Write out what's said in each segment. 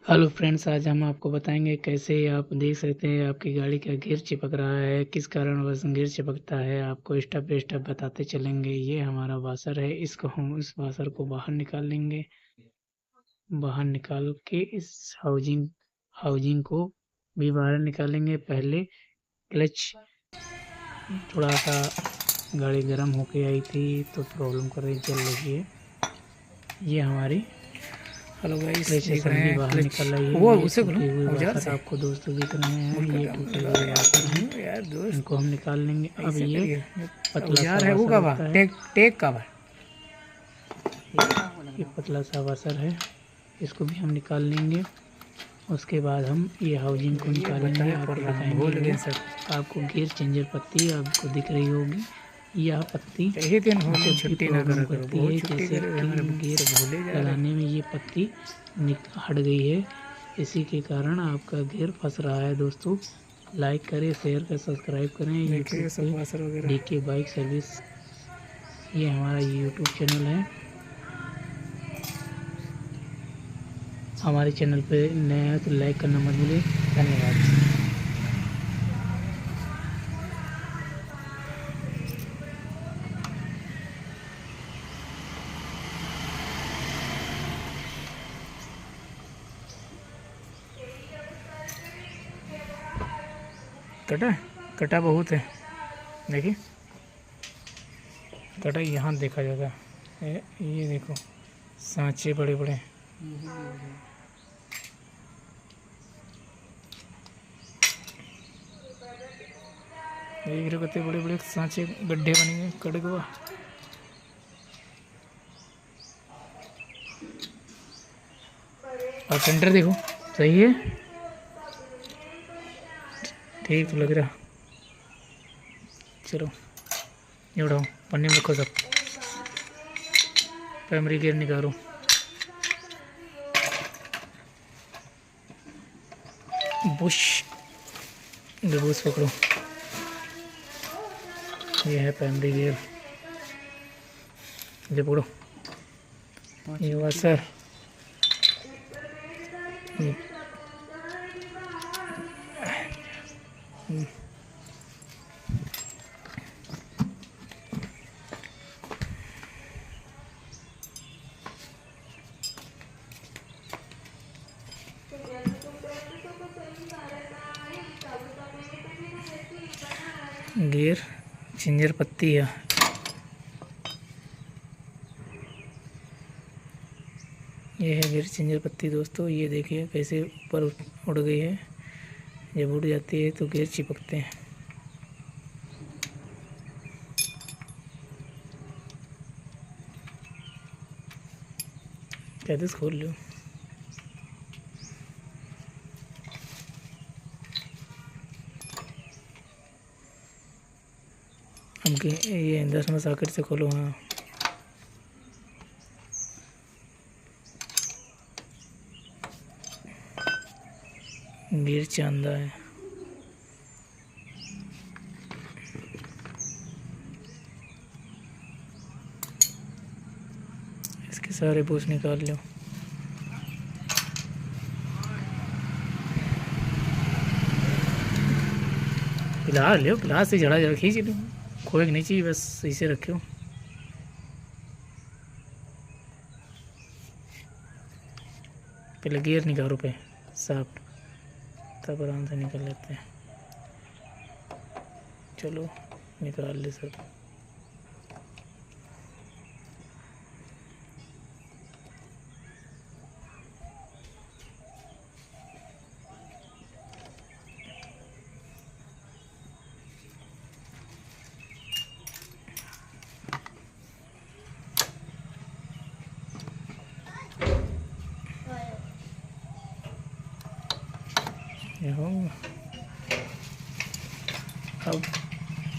Hello friends, आज हम आपको बताएंगे कैसे आप देख सकते हैं आपकी गाड़ी का गियर चिपक रहा है, किस कारणवश गियर चिपकता है। आपको स्टेप बाय स्टेप बताते चलेंगे। ये हमारा वाशर है, इसको हम इस वाशर को बाहर निकाल लेंगे। बाहर निकाल के इस हाउजिंग को भी बाहर निकालेंगे। पहले क्लच थोड़ा सा गाड़ी गर्म होके आई थी तो प्रॉब्लम कर रही, चल रही है। ये हमारी हेलो गाइस, क्लच देख रहे असेंबली हैं बाहर क्लच। निकल रही है। वो ये उसे खोलो टूटे हुए औजार वाशर से। आपको दोस्तों दिख रहे हैं, मुड़ ये कटा मुड़ टूटे लगा हुए वाशर हैं। यार दोस्त। इनको हम निकाल लेंगे। अब ऐसे ये करिए। पतला सा औजार है वो वाशर का बा होता है, टेक टेक का बा। ये पतला सा वाशर है, इसको भी हम निकाल लेंगे। उसके बाद हम ये हाउजिंग को ये निकालेंगे, बताए पर आपको हम दिखाएंगे। भूल वो गए सर। आपको गियर चेंजर पत्ती आपको दिख रही होगी। यह पत्ती यही दिन होली जब भी छुट्टी ना प्रॉब्लम करा करो, करती बहुत है, छुट्टी जैसे करे कि हमारे गियर से भूले जा रहे। लगाने में ये पत्ती हट गई है, इसी के कारण आपका गियर फंस रहा है। दोस्तों, लाइक करें, शेयर करें, सब्सक्राइब करें यूट्यूब देखिए सब पे वासर वगैरह। DK bike service. ये हमारा यूट्यूब चैनल है। हमारे चैनल पे नए हैं तो लाइक करना मत भूलिए। धन्यवाद। कटा कटा बहुत है, देखिए कटा यहाँ देखा जाता है। ये देखो सांचे बड़े बड़े। देख रहे हो कितने बड़े बड़े सांचे गड्ढे बनेंगे कड़क हुआ। और सेंटर देखो सही है, ठीक तो लग रहा। चलो ये उठाओ, पन्नी में रखो सब। प्राइमरी गियर निकालो। बुश बुश पकड़ो। ये है प्राइमरी गियर, ये पकड़ो। ये वाशर, गियर चेंजर पत्ती है। ये है गियर चेंजर पत्ती दोस्तों। ये देखिए कैसे ऊपर उड़ गई है। जब उड़ जाती है तो गियर चिपकते हैं। कहते खोल लो। हमके ये 10 में सॉकेट से खोलो। हाँ गियर चांदा है। इसके सारे बूस निकाल लो। पिलास लो, पिलास से जड़ा जड़ा खींच लो। खोए नहीं चाहिए, बस इसे रखो। पहले गियर निकालो पे साफ्ट, तब आराम से निकल लेते हैं। चलो निकाल ले सब। हो अब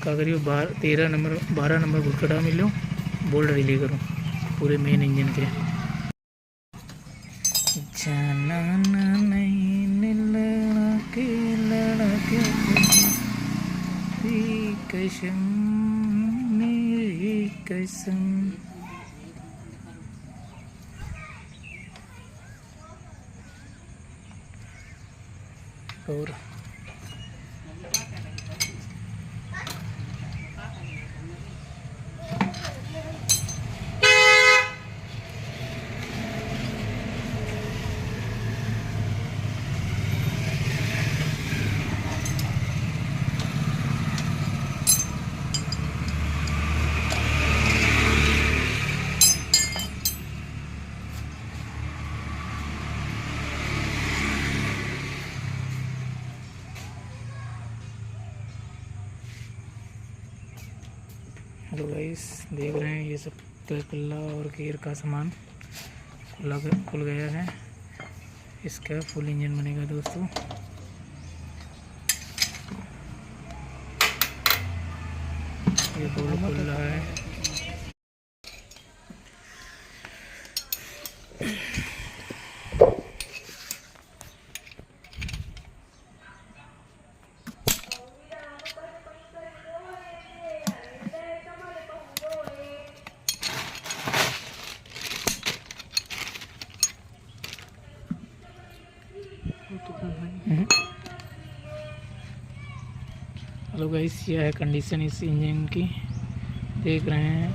क्या करियो, 12 नंबर बुलकटा मिलो, बोल्ट रिली करो पूरे मेन इंजन के। जाना नहीं लड़के लड़के कसम मेरी कसम। और हेलो गाइस, देख रहे हैं ये सब कुल्ला और गियर का सामान खुल गया है। इसका फुल इंजन बनेगा दोस्तों। ये बोल खुल रहा है। हेलो गाइस, यह है कंडीशन इस इंजन की। देख रहे हैं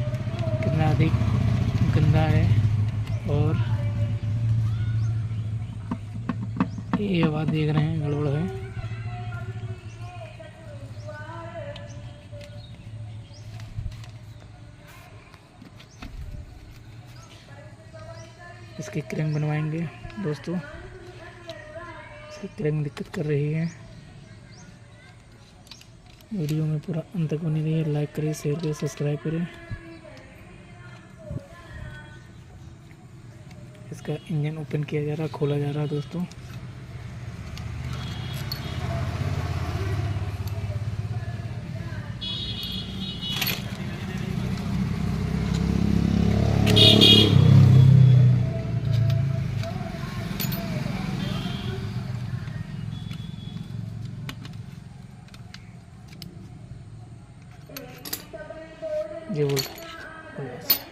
कितना अधिक गंदा है। और ये आवाज़ देख रहे हैं गड़बड़ है। इसकी क्रैंक बनवाएंगे दोस्तों। इसकी क्रैंक दिक्कत कर रही है। वीडियो में पूरा अंत तक बनी रहिए। लाइक करें, शेयर करें, सब्सक्राइब करें। इसका इंजन ओपन किया जा रहा, खोला जा रहा है दोस्तों। ये बोलता है